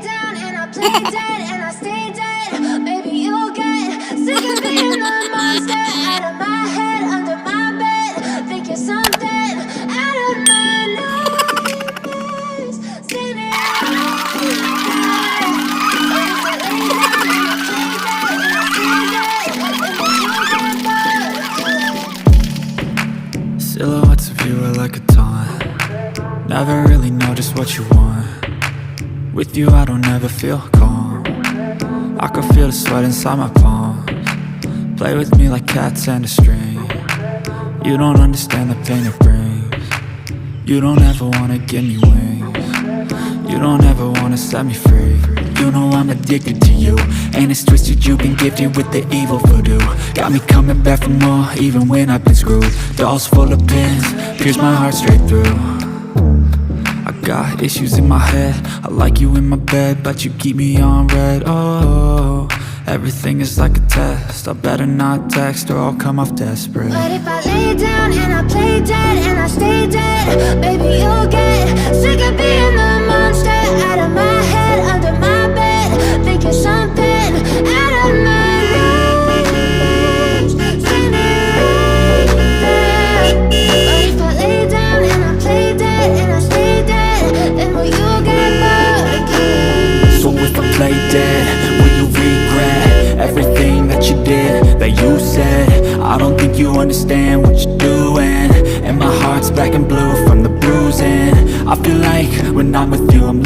down and I play dead and I stay dead, baby, you'll get sick of being the monster out of my head, under my bed. Think you're something out of my nightmares. Standing out silhouettes of you are like a taunt. Never really know just what you want. With you I don't ever feel calm. I can feel the sweat inside my palms. Play with me like cats and a string. You don't understand the pain it brings. You don't ever wanna give me wings. You don't ever wanna set me free. You know I'm addicted to you, and it's twisted, you've been gifted with the evil voodoo. Got me coming back for more, even when I've been screwed. Dolls full of pins, pierce my heart straight through. I got issues in my head, I like you in my bed, but you keep me on red. Oh, everything is like a test, I better not text or I'll come off desperate. But if I lay down and I play dead and I stay dead, baby, you'll get sick of being the monster out of my head, under my bed. Think you're something out of my nightmares. Standing right there. But if I lay down and I play dead and I stay dead, then will you get bored again? So if I play dead, will you regret everything that you did, that you said? I don't think you understand what you're doing, and my heart's black and blue from the bruising. I feel like when I'm with you I'm